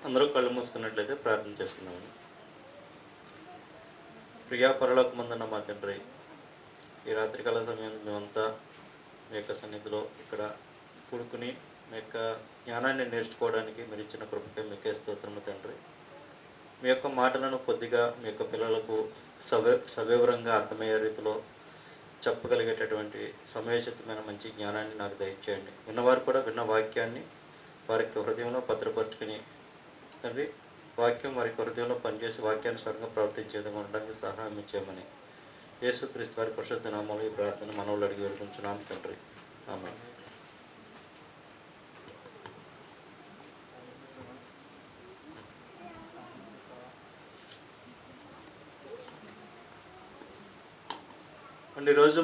అందరూ కళ్ళు మూసుకున్నట్లయితే ప్రార్థన చేసుకున్నాము. ప్రియా పరలోకమందున్న మా తండ్రి, ఈ రాత్రికాల సమయంలో మేమంతా మీ యొక్క సన్నిధిలో ఇక్కడ కూడుకుని మీ యొక్క జ్ఞానాన్ని నేర్చుకోవడానికి మీరు ఇచ్చిన కృపకే మీకే స్తోత్రము తండ్రి. మీ యొక్క మాటలను కొద్దిగా మీ యొక్క పిల్లలకు సవివరంగా అర్థమయ్యే రీతిలో చెప్పగలిగేటటువంటి సమయోచితమైన మంచి జ్ఞానాన్ని నాకు దయచేయండి. విన్నవారు కూడా విన్న వాక్యాన్ని వారికి హృదయంలో భద్రపరుచుకుని తండ్రి, వాక్యం వారికి హృదయంలో పనిచేసి వాక్యానుసారంగా ప్రవర్తించే విధంగా ఉండడానికి సహాయం ఇచ్చేయమని యేసుక్రీస్తు వారి పరిశుద్ధ నామములో ఈ ప్రార్థన మనవులు అడిగి వేడుకుంటున్నాం తండ్రి. ఆమేన్. ఈరోజు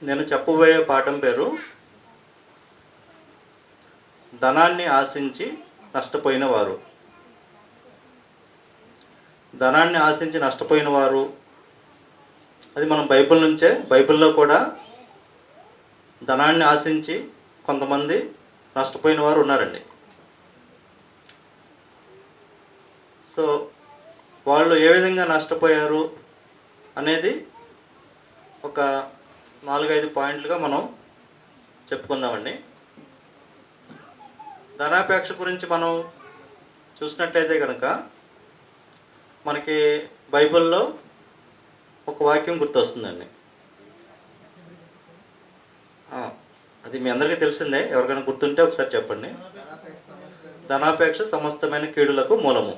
నేను చెప్పబోయే పాఠం పేరు ధనాన్ని ఆశించి నష్టపోయిన వారు. ధనాన్ని ఆశించి నష్టపోయిన వారు, అది మనం బైబిల్లో కూడా ధనాన్ని ఆశించి కొంతమంది నష్టపోయిన వారు ఉన్నారండి. సో వాళ్ళు ఏ విధంగా నష్టపోయారు అనేది ఒక 4-5 పాయింట్లుగా మనం చెప్పుకుందామండి. ధనాపేక్ష గురించి మనం చూసినట్లయితే కనుక మనకి బైబిల్లో ఒక వాక్యం గుర్తొస్తుందండి. అది మీ అందరికీ తెలిసిందే, ఎవరికైనా గుర్తుంటే ఒకసారి చెప్పండి. ధనాపేక్ష సమస్తమైన కీడులకు మూలము.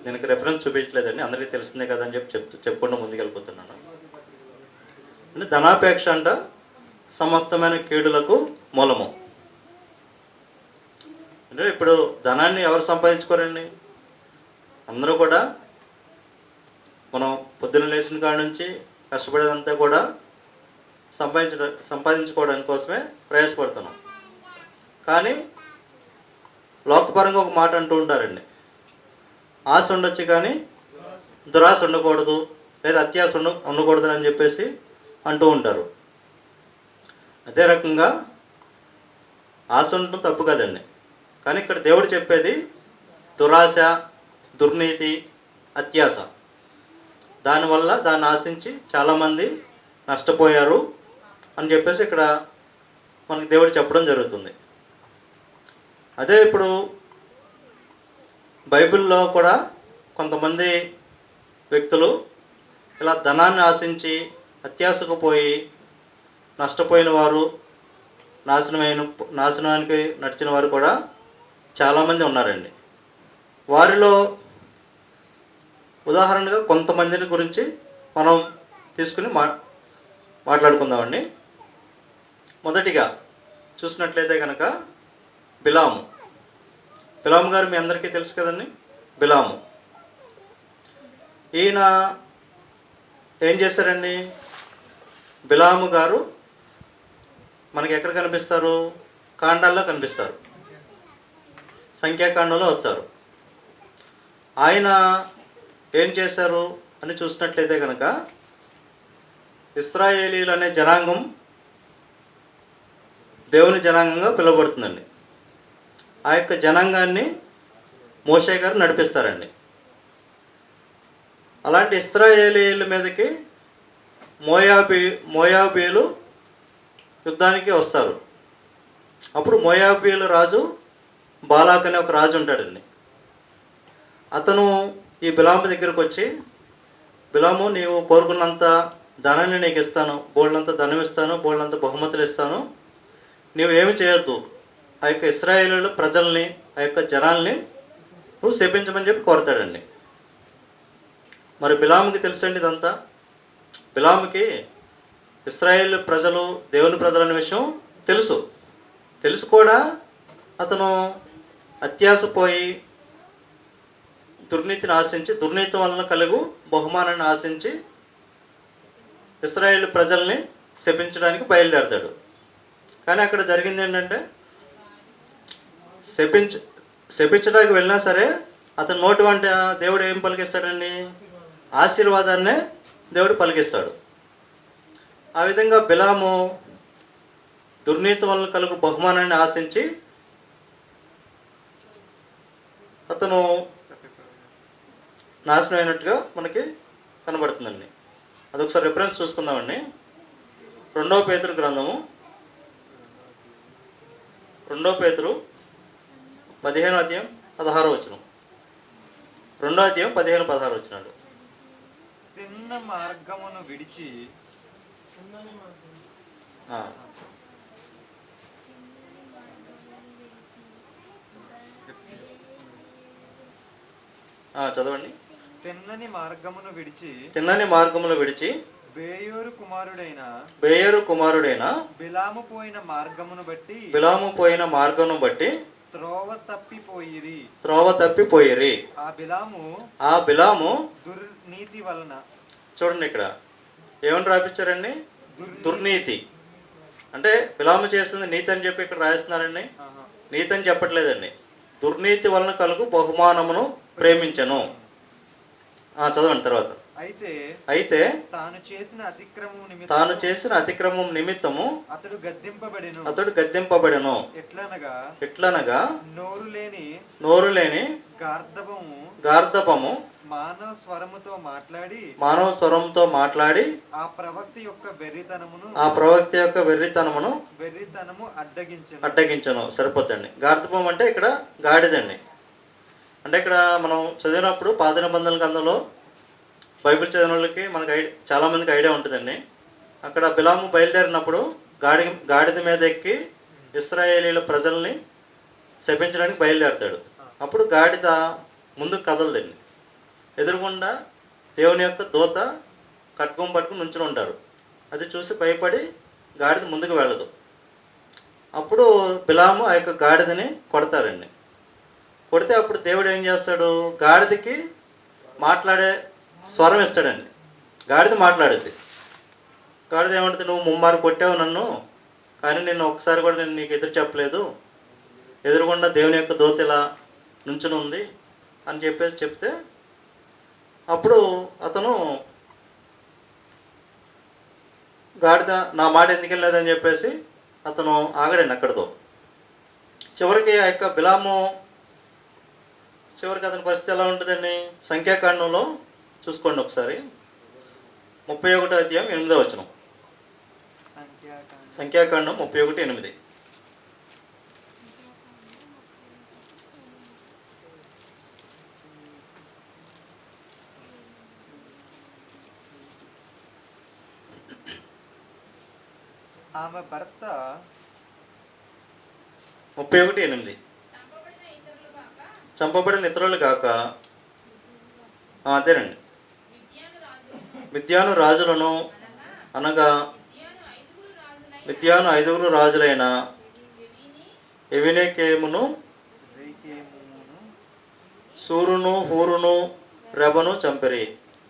దీనికి రెఫరెన్స్ చూపించలేదండి, అందరికీ తెలిసిందే కదా అని చెప్పుకుంటూ ముందుకెళ్ళిపోతున్నాను. అంటే ధనాపేక్ష అంట సమస్తమైన కీడులకు మూలము. అంటే ఇప్పుడు ధనాన్ని ఎవరు సంపాదించుకోరండి? అందరూ కూడా మనం పొద్దున్న లేచిన కాడ నుంచి కష్టపడేదంతా కూడా సంపాదించుకోవడానికి కోసమే ప్రయాసపడుతున్నాం. కానీ లోకపరంగా ఒక మాట అంటూ ఉంటారండి, ఆశ ఉండొచ్చు కానీ దురాశ ఉండకూడదు, లేదా అత్యాశ ఉండకూడదు అని చెప్పేసి అంటూ ఉంటారు. అదే రకంగా ఆశ ఉండటం తప్పు కదండి, కానీ ఇక్కడ దేవుడు చెప్పేది దురాశ, దుర్నీతి, అత్యాశ. దానివల్ల దాన్ని ఆశించి చాలామంది నష్టపోయారు అని చెప్పేసి ఇక్కడ మనకి దేవుడు చెప్పడం జరుగుతుంది. అదే ఇప్పుడు బైబిల్లో కూడా కొంతమంది వ్యక్తులు ఇలా ధనాన్ని ఆశించి అత్యాశకు పోయి నష్టపోయిన వారు, నాశనానికి నడిచిన వారు కూడా చాలామంది ఉన్నారండి. వారిలో ఉదాహరణగా కొంతమందిని గురించి మనం తీసుకుని మాట్లాడుకుందామండి. మొదటిగా చూసినట్లయితే కనుక బిలాము గారు మీ అందరికీ తెలుసు కదండి. బిలాము ఈయన ఏం చేశారండి? బిలాము గారు మనకి ఎక్కడ కనిపిస్తారు? కాండాల్లో కనిపిస్తారు, సంఖ్యాకాండంలో వస్తారు. ఆయన ఏం చేశారు అని చూసినట్లయితే కనుక ఇశ్రాయేలీలు అనే జనాంగం దేవుని జనాంగంగా పిలువబడుతుందండి. ఆ యొక్క జనాంగాన్ని మోషే గారు నడిపిస్తారండి. అలాంటి ఇశ్రాయేలీల మీదకి మోయాబీలు యుద్ధానికి వస్తారు. అప్పుడు మోయాబీల రాజు బాలాక్ అనే ఒక రాజు ఉంటాడండి. అతను ఈ బిలాము దగ్గరకు వచ్చి, బిలాము, నీవు కోరుకున్నంత ధనాన్ని నీకు ఇస్తాను, బోళ్ళంత ధనం ఇస్తాను, బోళ్ళంత బహుమతులు ఇస్తాను, నీవు ఏమి చేయొద్దు, ఆ యొక్క ఇశ్రాయేలు ప్రజల్ని, ఆ యొక్క జనాల్ని నువ్వు శపించమని చెప్పి కోరతాడండి. మరి బిలాముకి తెలుసండి ఇదంతా. బిలాముకి ఇశ్రాయేల్ ప్రజలు దేవుని ప్రజలు అనే విషయం తెలుసు కూడా అతను అత్యాశపోయి దుర్నీతిని ఆశించి, దుర్నీతి వలన కలుగు బహుమానాన్ని ఆశించి ఇశ్రాయేల్ ప్రజల్ని శపించడానికి బయలుదేరతాడు. కానీ అక్కడ జరిగింది ఏంటంటే, శపించడానికి వెళ్ళినా సరే అతని నోటి వంట దేవుడు ఏం పలికిస్తాడండి? ఆశీర్వాదాన్నే దేవుడు పలికిస్తాడు. ఆ విధంగా బిలాము దుర్నీతి వలన కలుగు బహుమానాన్ని ఆశించి అతను నాశనం అయినట్టుగా మనకి కనబడుతుందండి. అదొకసారి రిఫరెన్స్ చూసుకుందామండి. 2 పేతురు గ్రంథము 2 పేతురు 15వ అధ్యాయం 16వ వచనం. 2వ అధ్యాయం 15-16 వచనాలు. తిన్న మార్గమును విడిచి చదవండి. తిన్నని మార్గమును విడిచి బేయోరు కుమారుడైన బిలాము పోయిన మార్గమును బట్టి త్రోవ తప్పిపోయిరి. ఆ బిలాము దుర్నీతి వలన. చూడండి, ఇక్కడ ఏమని రాపించారండి? దుర్నీతి. అంటే బిలాము చేస్తుంది నీతి అని చెప్పి ఇక్కడ రాయిస్తున్నారండి. నీతి అని చెప్పట్లేదండి. దుర్నీతి వలన కలుగు బహుమానమును ప్రేమించను. చదవండి తర్వాత. అయితే తాను చేసిన అతిక్రమం నిమిత్తము అతడు గద్దింపబడెను. ఎట్లనగా నోరు లేని గార్ధపము మానవ స్వరముతో మాట్లాడి ఆ ప్రవక్త యొక్క వెర్రితనము అడ్డగించను. సరిపోద్దండి. గార్ధపం అంటే ఇక్కడ గాడిదండి. అంటే ఇక్కడ మనం చదివినప్పుడు పాత నిబంధనల గ్రంథంలో బైబిల్ చదివిన వాళ్ళకి మనకి చాలామందికి ఐడియా ఉంటుందండి. అక్కడ బిలాము బయలుదేరినప్పుడు గాడిద మీద ఎక్కి ఇశ్రాయేలీల ప్రజల్ని శపించడానికి బయలుదేరుతాడు. అప్పుడు గాడిద ముందుకు కదలదండి. ఎదురుగుండా దేవుని యొక్క దూత కట్కం పట్టుకుని నుంచుని ఉంటారు. అది చూసి భయపడి గాడిద ముందుకు వెళ్ళదు. అప్పుడు బిలాము ఆ యొక్క గాడిదని కొడతారండి. కొడితే అప్పుడు దేవుడు ఏం చేస్తాడు? గాడిదకి మాట్లాడే స్వరం ఇస్తాడండి. గాడిద మాట్లాడుద్ది. గాడిద ఏమంటుంది? నువ్వు ముమ్మారు కొట్టావు నన్ను, కానీ నేను ఒక్కసారి కూడా నేను నీకు ఎదురు చెప్పలేదు. ఎదురుగుండా దేవుని యొక్క దూత ఇలా నుంచుని ఉంది అని చెప్తే అప్పుడు అతను గాడిద నా మాట ఎందుకు వెళ్ళలేదని చెప్పేసి అతను ఆగడండి అక్కడితో. చివరికి ఆ యొక్క బిలాము అతని పరిస్థితి ఎలా ఉంటుందండి? సంఖ్యాకాండంలో చూసుకోండి ఒకసారి. 31వ అధ్యాయం 8వ వచనం. సంఖ్యాకాండం 31:8. ఆమె భర్త 31:8. చంపబడిన ఇతరులు కాక అదేనండి. మిద్యాను రాజులను అనగా మిద్యాను 5 రాజులైన ఎవినేకేమును, సూరును, హూరును, రెబను చంపిరి.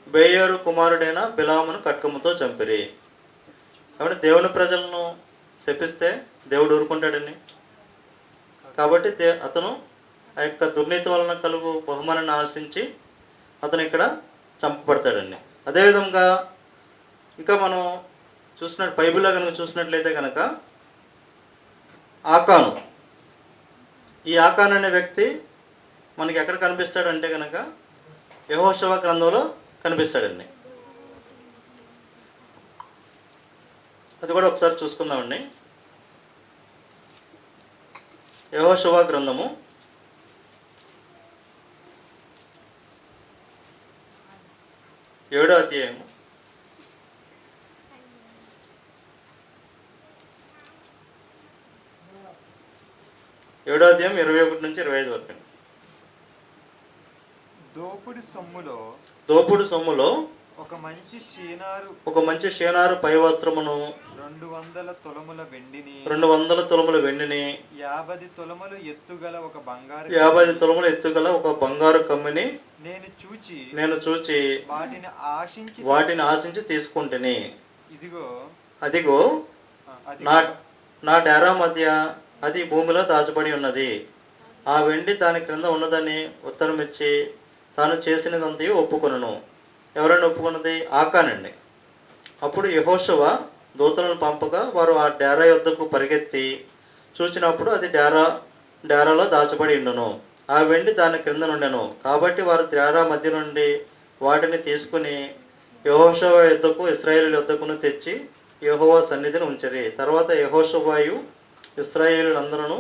బేయోరు కుమారుడైన బిలామును కట్కముతో చంపిరి. కాబట్టి దేవుని ప్రజలను శపిస్తే దేవుడు ఊరుకుంటాడండి. కాబట్టి అతను ఆ యొక్క దుర్నీతి వలన కలుగు బహుమానాన్ని ఆశించి అతను ఇక్కడ చంపబడతాడండి. అదేవిధంగా ఇంకా మనం బైబిల్లో కనుక చూసినట్లయితే కనుక ఆకాను, ఈ ఆకాను అనే వ్యక్తి మనకి ఎక్కడ కనిపిస్తాడంటే కనుక యెహోషువ గ్రంథంలో కనిపిస్తాడండి. అది కూడా ఒకసారి చూసుకుందామండి. యెహోషువ గ్రంథము 7వ అధ్యాయము 21-25 వరకు. దోపుడు సొమ్ములో ఒక మంచి షేనారు పై వస్త్రమును 200 తులముల వెండిని 50 తులములు ఎత్తుగల ఒక బంగారు కమ్మిని నేను చూచి వాటిని ఆశించి తీసుకుంటేని అదిగో నా డేరా మధ్య అది భూమిలో దాచబడి ఉన్నది. ఆ వెండి దాని క్రింద ఉన్నదని ఉత్తరం ఇచ్చి తాను చేసినదంతయు ఒప్పుకొనును. ఎవరైనా ఒప్పుకున్నది? ఆకానండి. అప్పుడు యెహోషువ దూతలను పంపగా వారు ఆ డేరా యొద్దకు పరిగెత్తి చూచినప్పుడు అది డేరాలో దాచబడి ఉండును. ఆ వెండి దాని క్రింద నుండెను. కాబట్టి వారు తేడా మధ్య నుండి వాటిని తీసుకుని యెహోషువ యుద్ధకు ఇశ్రాయేలు యుద్ధకును తెచ్చి యెహోవా సన్నిధిని ఉంచిరి. తర్వాత యెహోషువయు ఇశ్రాయేలులందరూ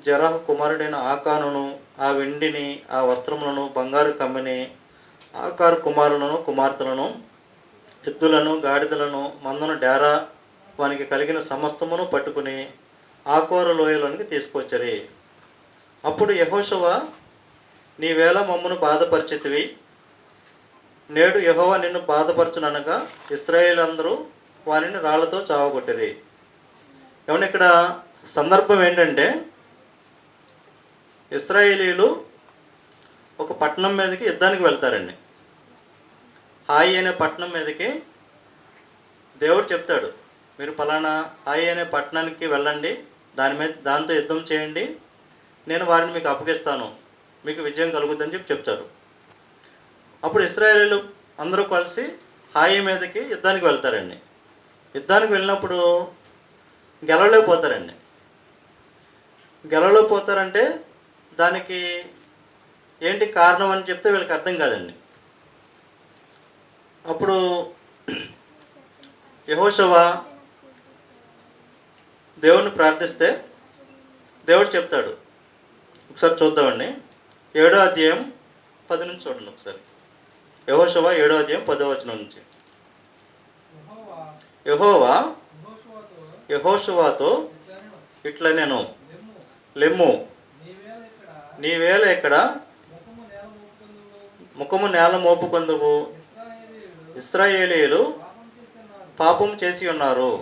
జెరహు కుమారుడైన ఆకానును ఆ వెండిని, ఆ వస్త్రములను, బంగారు కమ్మిని, ఆకారు కుమారులను కుమార్తెలను, ఎద్దులను, గాడిదలను, మందను, డేరా వానికి కలిగిన సమస్తమును పట్టుకుని ఆకోరు లోయలోనికి తీసుకొచ్చరి. అప్పుడు యెహోషువ, నీవేళ మమ్మను బాధపరిచితివి, నేడు యెహోవా నిన్ను బాధపరచుననగా ఇశ్రాయేలందరూ వారిని రాళ్లతో చావగొట్టిరి. ఏమన్నా ఇక్కడ సందర్భం ఏంటంటే, ఇశ్రాయేలీలు ఒక పట్టణం మీదకి యుద్ధానికి వెళ్తారండి. హాయి అనే పట్టణం మీదకి దేవుడు చెప్తాడు, మీరు పలానా హాయి అనే పట్టణానికి వెళ్ళండి, దాంతో యుద్ధం చేయండి, నేను వారిని మీకు అప్పగిస్తాను, మీకు విజయం కలుగుతుందని చెప్తారు. అప్పుడు ఇశ్రాయేలీలు అందరూ కలిసి హాయి మీదకి యుద్ధానికి వెళ్తారండి. యుద్ధానికి వెళ్ళినప్పుడు గెలవలేకపోతారండి. గెలవలేకపోతారంటే దానికి ఏంటి కారణం అని చెప్తే వీళ్ళకి అర్థం కాదండి. అప్పుడు యెహోషువ దేవుణ్ణి ప్రార్థిస్తే దేవుడు చెప్తాడు. ఒకసారి చూద్దామండి. 7వ అధ్యాయం 10 నుంచి చూడండి ఒకసారి. యెహోషువ 7వ అధ్యాయం 10వ వచనం నుంచి. యెహోవా యెహోషువతో ఇట్లా నేను లెమ్ము, నీవేళ ఇక్కడ ముఖము నేల మోపుకొందువు, ఇశ్రాయేలీయులు పాపం చేసి ఉన్నారు,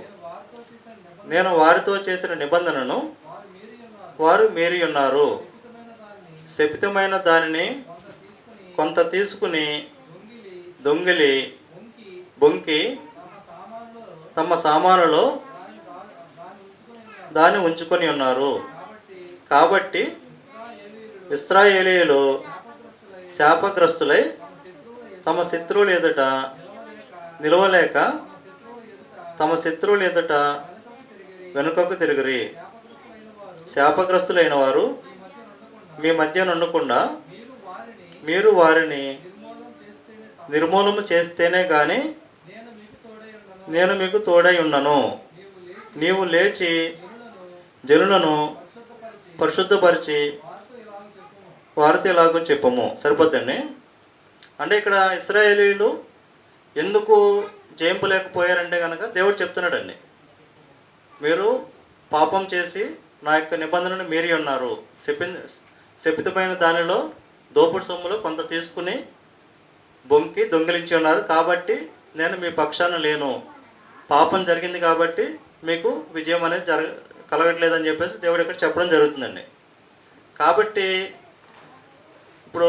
నేను వారితో చేసిన నిబంధనను వారు మీరి ఉన్నారు, శపితమైన దానిని కొంత తీసుకుని దొంగిలి బొంకి తమ సామానులో దాన్ని ఉంచుకొని ఉన్నారు. కాబట్టి ఇశ్రాయేలీయులు శాపగ్రస్తులై తమ శత్రువులు ఎదుట నిలవలేక తమ శత్రువులు ఎదుట వెనుకకు తిరిగిరి. శాపగ్రస్తులైన వారు మీ మధ్య ఉండకుండా మీరు వారిని నిర్మూలన చేస్తేనే కానీ నేను మీకు తోడై ఉన్నను. నీవు లేచి జనులను పరిశుద్ధపరిచి వారితో ఇలాగో చెప్పము. సరిపోద్దండి. అంటే ఇక్కడ ఇశ్రాయేలీయులు ఎందుకు జయింపలేకపోయారంటే కనుక దేవుడు చెప్తున్నాడండి, మీరు పాపం చేసి నా యొక్క నిబంధనను మీరి ఉన్నారు, శపితమైన దానిలో దోపుడు సొమ్ములో కొంత తీసుకుని బొంకి దొంగిలించి ఉన్నారు, కాబట్టి నేను మీ పక్షాన లేను, పాపం జరిగింది కాబట్టి మీకు విజయం అనేది కలగట్లేదని చెప్పేసి దేవుడు ఇక్కడ చెప్పడం జరుగుతుందండి. కాబట్టి ఇప్పుడు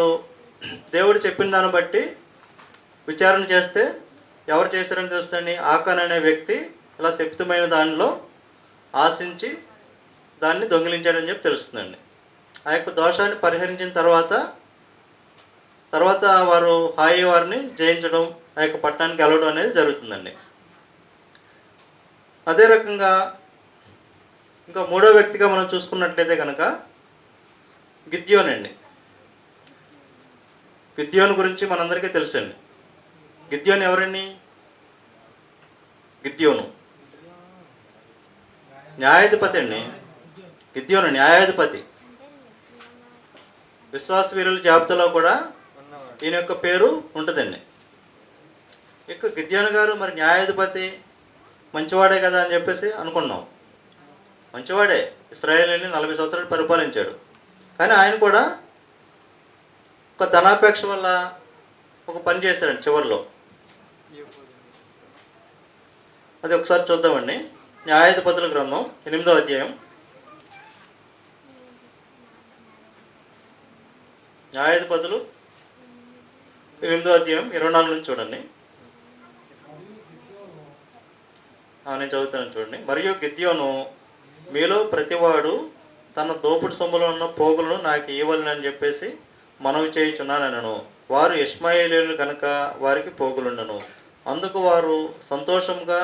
దేవుడు చెప్పిన దాన్ని బట్టి విచారణ చేస్తే ఎవరు చేశారని తెలుస్తుంది. ఆకాన్ అనే వ్యక్తి ఇలా శపితమైన దానిలో ఆశించి దాన్ని దొంగిలించాడని చెప్పి తెలుస్తుందండి. ఆ యొక్క దోషాన్ని పరిహరించిన తర్వాత వారు హాయి వారిని జయించడం, ఆ యొక్క పట్టణానికి గెలవడం అనేది జరుగుతుందండి. అదే రకంగా ఇంకా మూడో వ్యక్తిగా మనం చూసుకున్నట్లయితే కనుక గిద్యోన్ అండి. గిద్యోను గురించి మనందరికీ తెలుసండి. గిద్యోను ఎవరండి? గిద్యోను న్యాయాధిపతి అండి. గిద్యోను న్యాయాధిపతి. విశ్వాస వీరుల జాబితాలో కూడా ఈయన యొక్క పేరు ఉంటుందండి. ఇక గిద్యోను గారు మరి న్యాయాధిపతి, మంచివాడే కదా అని చెప్పేసి అనుకున్నాం. మంచివాడే, ఇశ్రాయేలుని 40 సంవత్సరాలు పరిపాలించాడు. కానీ ఆయన కూడా ఒక ధనాపేక్ష వల్ల ఒక పని చేశాడండి చివరిలో. అది ఒకసారి చూద్దామండి. న్యాయాధిపతుల గ్రంథం 8వ అధ్యాయం. న్యాయాధిపతులు 8వ అధ్యాయం 24 నుంచి చూడండి. నేను చదువుతాను చూడండి. మరియు గిద్యోను, మీలో ప్రతివాడు తన దోపుడు సొమ్ములో ఉన్న పోగులను నాకు ఇవ్వాలని చెప్పేసి మనవి చేయుచున్నానను. వారు ఇష్మాయేలీయులు కనుక వారికి పోగులుండను. అందుకు వారు సంతోషంగా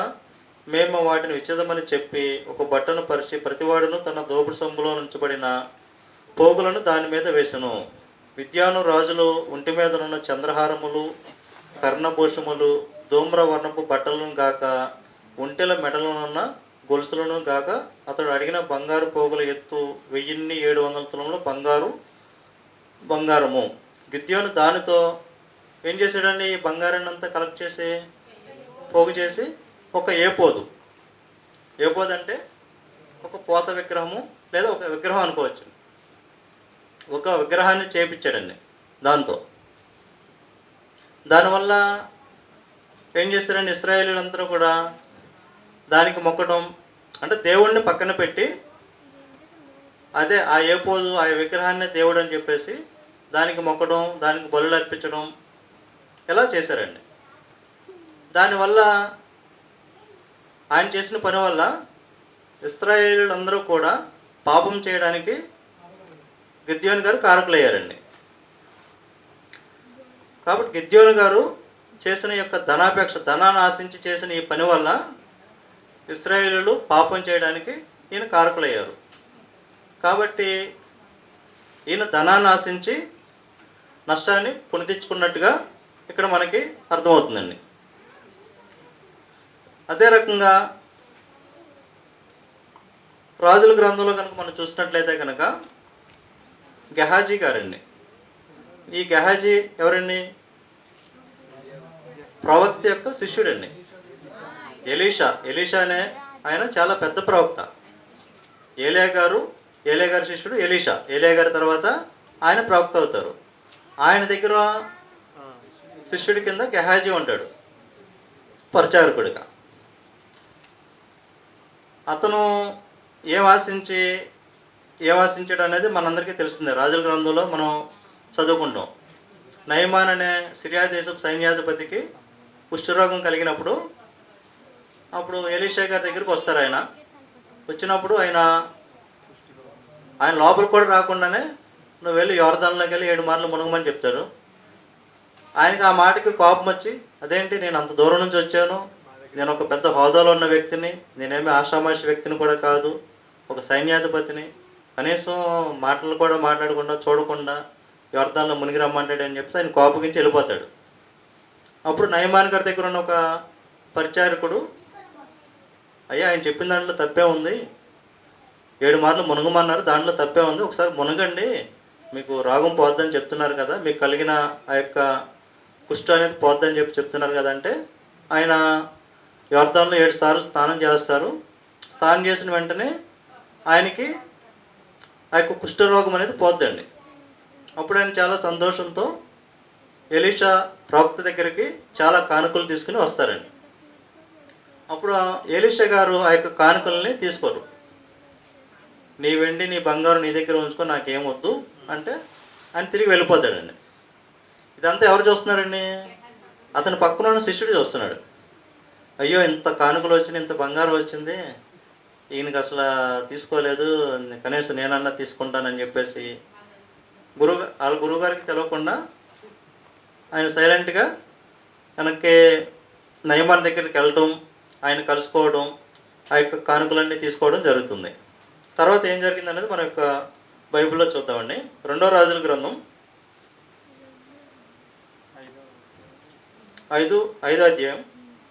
మేము వాటిని విచ్ఛేదమని చెప్పి ఒక బట్టను పరిచి ప్రతివాడును తన దోపుడు సొమ్ములో ఉంచబడిన పోగులను దాని మీద వేసెను. మిద్యాను రాజులు ఒంటి మీదనున్న చంద్రహారములు, కర్ణభూషములు, ధూమ్రవర్ణపు బట్టలను గాక ఒంటెల మెడలనున్న గొలుసులను గాక అతడు అడిగిన బంగారు పోగుల ఎత్తు 1700 తులముల బంగారము. గిద్యోను దానితో ఏం చేశాడండి? ఈ బంగారాన్ని అంతా కలెక్ట్ చేసి పోగు చేసి ఒక ఏపోదు అంటే ఒక పోత విగ్రహము లేదా ఒక విగ్రహం అనుకోవచ్చు, ఒక విగ్రహాన్ని చేపించాడండి. దానివల్ల ఏం చేస్తారండి? ఇశ్రాయేలీయులందరూ కూడా దానికి మొక్కడం, అంటే దేవుణ్ణి పక్కన పెట్టి అదే ఆ ఏపోదు ఆ విగ్రహాన్ని దేవుడు అని చెప్పేసి దానికి మొక్కడం, దానికి బలులు అర్పించడం ఇలా చేశారండి. దానివల్ల ఆయన చేసిన పని వల్ల ఇశ్రాయేలీయులందరూ కూడా పాపం చేయడానికి గిద్యోను గారు కారకులయ్యారండి. కాబట్టి గిద్యోను గారు చేసిన యొక్క ధనాన్ని ఆశించి చేసిన ఈ పని వల్ల ఇశ్రాయేలీయులు పాపం చేయడానికి ఈయన కారకులయ్యారు. కాబట్టి ఈయన ధనాన్ని ఆశించి నష్టాన్ని కొని తెచ్చుకున్నట్టుగా ఇక్కడ మనకి అర్థమవుతుందండి. అదే రకంగా రాజుల గ్రంథంలో కనుక మనం చూసినట్లయితే కనుక గెహాజీ గారండి. ఈ గెహాజీ ఎవరండి? ప్రవక్త యొక్క శిష్యుడండి. ఎలీషా అనే ఆయన చాలా పెద్ద ప్రవక్త. ఏలియా గారి శిష్యుడు ఏలియా గారి తర్వాత ఆయన ప్రవక్త అవుతారు. ఆయన దగ్గర శిష్యుడి కింద గెహాజీ ఉంటాడు, పరిచారకుడిగా. అతను ఏం ఆశించాడు అనేది మనందరికీ తెలిసిందే. రాజుల గ్రంథంలో మనం చదువుకుంటాం. నయమాన్ అనే సిరియా దేశపు సైన్యాధిపతికి కుష్ఠరోగం కలిగినప్పుడు అప్పుడు ఎలీషా గారి దగ్గరికి వస్తారు. వచ్చినప్పుడు ఆయన లోపల కూడా రాకుండానే నువ్వు వెళ్ళి యోర్దానులోకి వెళ్ళి 7 మార్లు మునగమని చెప్తాడు. ఆయనకి ఆ మాటకి కోపం వచ్చి, అదేంటి నేను అంత దూరం నుంచి వచ్చాను, నేను ఒక పెద్ద హోదాలో ఉన్న వ్యక్తిని, నేనేమి ఆషామాషి వ్యక్తిని కూడా కాదు, ఒక సైన్యాధిపతిని, కనీసం మాటలు కూడా మాట్లాడకుండా చూడకుండా యోర్దాన్లో మునిగి రమ్మంటాడు అని చెప్పి ఆయన కోపగించి వెళ్ళిపోతాడు. అప్పుడు నయమాన్ గారి దగ్గర ఉన్న ఒక పరిచారకుడు, అయ్యా ఆయన చెప్పిన దాంట్లో తప్పే ఉంది, 7 మార్లు మునగమన్నారు, దాంట్లో తప్పే ఉంది, ఒకసారి మునగండి, మీకు రోగం పోద్దని చెప్తున్నారు కదా, మీకు కలిగిన ఆ యొక్క కుష్ఠం అనేది పోద్దని చెప్తున్నారు కదా అంటే ఆయన యోర్దాన్లో 7 సార్లు స్నానం చేస్తారు. స్నానం చేసిన వెంటనే ఆయనకి ఆ యొక్క కుష్ఠరోగం అనేది పోద్దండి. అప్పుడు ఆయన చాలా సంతోషంతో ఎలీషా ప్రవక్త దగ్గరికి చాలా కానుకలు తీసుకుని వస్తారండి. అప్పుడు ఎలీషా గారు ఆ యొక్క కానుకల్ని తీసుకోరు. నీ వెండి నీ బంగారు నీ దగ్గర ఉంచుకొని నాకేమొద్దు అంటే ఆయన తిరిగి వెళ్ళిపోతాడండి. ఇదంతా ఎవరు చూస్తున్నారండి? అతని పక్కన ఉన్న శిష్యుడు చూస్తున్నాడు. అయ్యో ఇంత కానుకలు వచ్చింది, ఇంత బంగారం వచ్చింది, ఈయనకి అసలు తీసుకోలేదు, కనీసం నేనన్నా తీసుకుంటానని చెప్పేసి వాళ్ళ గురువుగారికి తెలియకుండా ఆయన సైలెంట్గా వెనక్కి నయమాన్ దగ్గరికి వెళ్ళటం, ఆయన కలుసుకోవడం, ఆ యొక్క కానుకలన్నీ తీసుకోవడం జరుగుతుంది. తర్వాత ఏం జరిగింది అనేది మన యొక్క బైబిల్లో చూద్దామండి. 2వ రాజుల గ్రంథం 5వ అధ్యాయం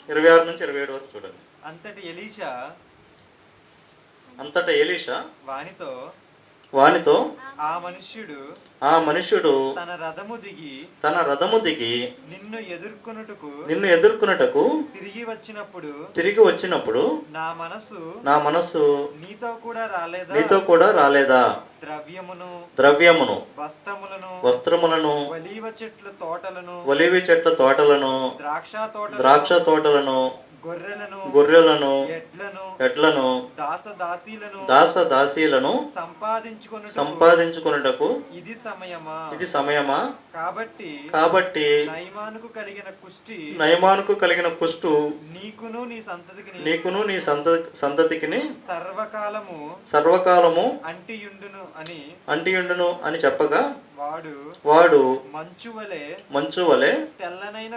26 నుంచి 27 వరకు చూడండి. అంతటా ఎలీషా వానితో ఆ మనుష్యుడు తన రథము దిగి నిన్ను ఎదుర్కొనుటకు తిరిగి వచ్చినప్పుడు నా మనస్సు నీతో కూడా రాలేదా? ద్రవ్యమును వస్త్రములను ఒలీవ చెట్ల తోటలను ద్రాక్ష తోటలను గొర్రెలను ఎడ్లను దాసదాసీలను సంపాదించుకొనుటకు ఇది సమయమా? కాబట్టి నయమానుకు కలిగిన కుష్టు నీకును నీ సంతతికిని సర్వకాలము అంటియుండును అని చెప్పగా వాడు మంచు వలె తెల్లనైన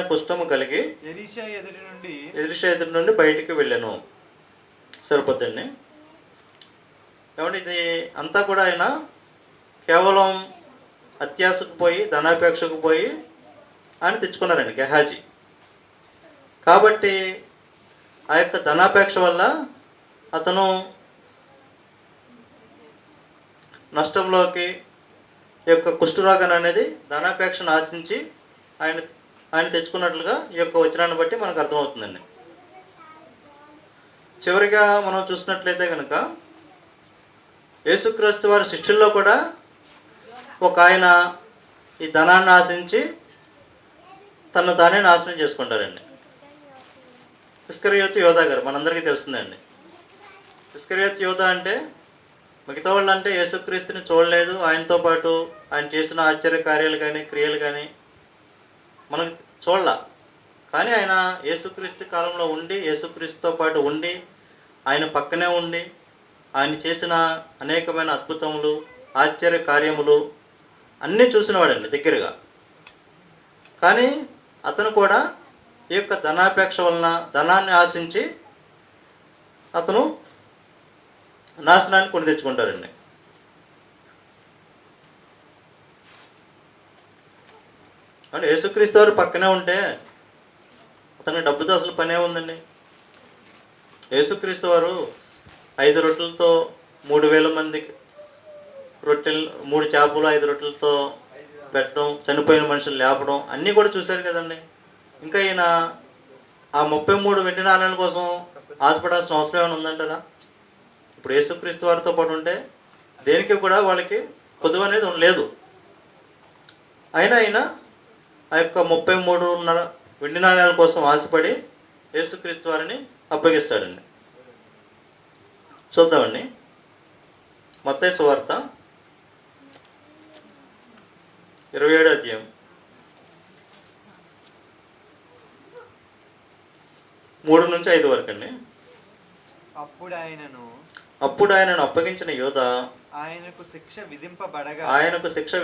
కుష్టము కలిగి ఎలీషా ఎదుటి నుండి బయటికి వెళ్ళాను. సరిపోతండి. ఏమంటే ఇది అంతా కూడా ఆయన కేవలం అత్యాశకు పోయి ధనాపేక్షకు పోయి ఆయన తెచ్చుకున్నారండి గెహాజీ. కాబట్టి ఆ యొక్క ధనాపేక్ష వల్ల అతను నష్టంలోకి ఈ యొక్క కుష్ఠరోగం అనేది ధనాపేక్షను ఆశించి ఆయన తెచ్చుకున్నట్లుగా ఈ యొక్క వచనాన్ని బట్టి మనకు అర్థమవుతుందండి. చివరిగా మనం చూసినట్లయితే కనుక యేసుక్రీస్తు వారి శిష్యుల్లో కూడా ఒక ఆయన ఈ ధనాన్ని ఆశించి తను తానే నాశనం చేసుకుంటారండి. ఇస్కరియోతు యోధా గారు మనందరికీ తెలిసిందండి. ఇస్కరియోతు యోధా అంటే మిగతా వాళ్ళు అంటే యేసుక్రీస్తుని చూడలేదు, ఆయనతో పాటు ఆయన చేసిన ఆశ్చర్య కార్యాలు కానీ క్రియలు కానీ మనకు చూడాల. కానీ ఆయన యేసుక్రీస్తు కాలంలో ఉండి యేసుక్రీస్తుతో పాటు ఉండి ఆయన పక్కనే ఉండి ఆయన చేసిన అనేకమైన అద్భుతములు ఆశ్చర్య కార్యములు అన్నీ చూసినవాడండి దగ్గరగా. కానీ అతను కూడా ఈ యొక్క ధనాపేక్ష వలన ధనాన్ని ఆశించి అతను నాశనాన్ని కొని తెచ్చుకుంటారండి. అంటే యేసుక్రీస్తు వారు పక్కనే ఉంటే అతనికి డబ్బుతో అసలు పనే ఉందండి. యేసుక్రీస్తు వారు 5 రొట్టెలతో 3,000 మందికి రొట్టెలు, 3 చేపలు 5 రొట్టెలతో పెట్టడం, చనిపోయిన మనుషులు లేపడం అన్నీ కూడా చూశారు కదండి. ఇంకా ఈయన ఆ 33 వెండి నాణ్యాల కోసం ఆశపడాల్సిన అవసరం ఏమైనా ఉందంటారా? ఇప్పుడు యేసుక్రీస్తు వారితో పాటు ఉంటే దేనికి కూడా వాళ్ళకి కొదువు అనేది లేదు. అయినా ఆ యొక్క 33.5 వెండి నాణ్యాల కోసం ఆశపడి యేసుక్రీస్తు వారిని అప్పగిస్తాడండి. చూద్దామండి. మత్తయి సువార్త 27వ అధ్యాయం 3 నుంచి 5 వరకు అండి. అప్పుడు ఆయనను అప్పగించిన యోధ ఆయనకు శిక్ష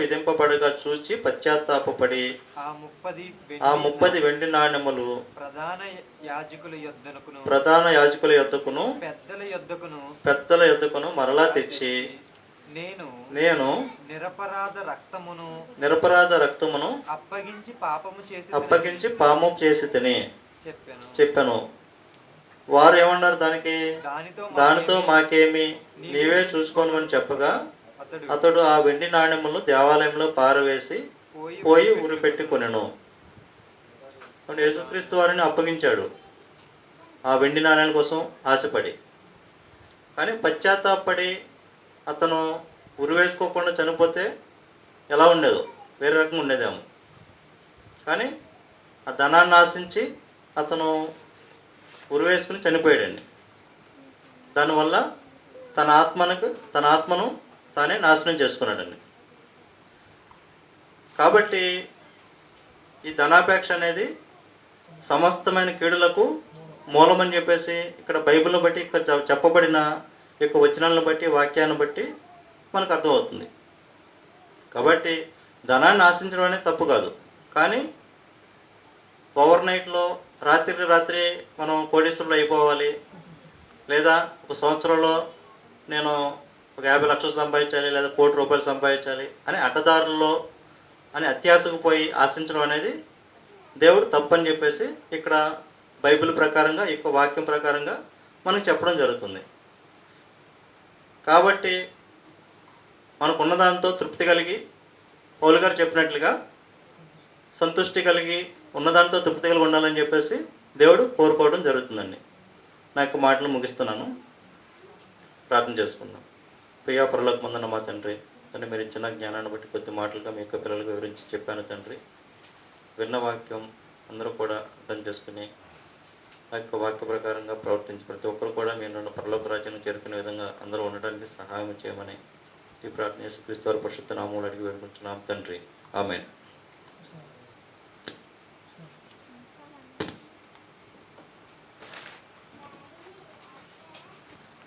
విధింపబడగా చూచి పశ్చాత్తాపపడి ఆ 30 వెండి నాణెములు ప్రధాన యాజకుల యొద్దకును పెద్దల యొద్దకును మరలా తెచ్చి నేను నిరపరాధ రక్తమును అప్పగించి పాపము చేసి తిని చెప్పాను. వారు ఏమన్నారు దానితో మాకేమి, నీవే చూసుకోమని చెప్పగా అతడు ఆ వెండి నాణెములను దేవాలయంలో పారవేసి పోయి ఊరి పెట్టుకొనెను. యేసుక్రీస్తు వారిని అప్పగించాడు ఆ వెండి నాణ్యాల కోసం ఆశపడి. కానీ పశ్చాత్తాపడి అతను ఉరి వేసుకోకుండా చనిపోతే ఎలా ఉండేదో, వేరే రకంగా ఉండేదేమో. కానీ ఆ ధనాన్ని ఆశించి అతను ఉరి వేసుకుని చనిపోయాడండి. దానివల్ల తన ఆత్మను తానే నాశనం చేసుకున్నాడండి. కాబట్టి ఈ ధనాపేక్ష అనేది సమస్తమైన కీడులకు మూలమని చెప్పేసి ఇక్కడ బైబిల్ని బట్టి, ఇక్కడ చెప్పబడిన యొక్క వచనాలను బట్టి, వాక్యాన్ని బట్టి మనకు అర్థమవుతుంది. కాబట్టి ధనాన్ని ఆశించడం అనేది తప్పు కాదు. కానీ ఓవర్ నైట్లో రాత్రి మనం కోటీశ్వరులు అయిపోవాలి, లేదా ఒక సంవత్సరంలో నేను ఒక 50 లక్షలు సంపాదించాలి, లేదా 1 కోటి రూపాయలు సంపాదించాలి అని అడ్డదారుల్లో అని అత్యాశకు పోయి ఆశించడం అనేది దేవుడు తప్పని చెప్పేసి ఇక్కడ బైబిల్ ప్రకారంగా, ఈ వాక్యం ప్రకారంగా మనకు చెప్పడం జరుగుతుంది. కాబట్టి మనకున్న దాంతో తృప్తి కలిగి, పౌలు గారు చెప్పినట్లుగా సంతృష్టి కలిగి ఉన్నదాంతో తృప్తి కలిగి ఉండాలని చెప్పేసి దేవుడు కోరుకోవడం జరుగుతుందండి. నా యొక్క మాటలు ముగిస్తున్నాను. ప్రార్థన చేసుకుందాం. ప్రియా పరలోకమందున్న మా తండ్రి, మీరు ఇచ్చిన జ్ఞానాన్ని బట్టి కొద్ది మాటలుగా మీ యొక్క పిల్లలకు వివరించి చెప్పాను తండ్రి. విన్న వాక్యం అందరూ కూడా అర్థం చేసుకుని ఆ యొక్క వాక్య ప్రకారంగా ప్రవర్తించి ప్రతి ఒక్కరు కూడా మీరు పరలోక రాజ్యాన్ని చేరుకునే విధంగా అందరూ ఉండడానికి సహాయం చేయమని ఈ ప్రార్థన యేసుక్రీస్తు వారి పరిశుద్ధ నామములో అడిగి వేడుకుంటున్నాం తండ్రి. ఆమేన్.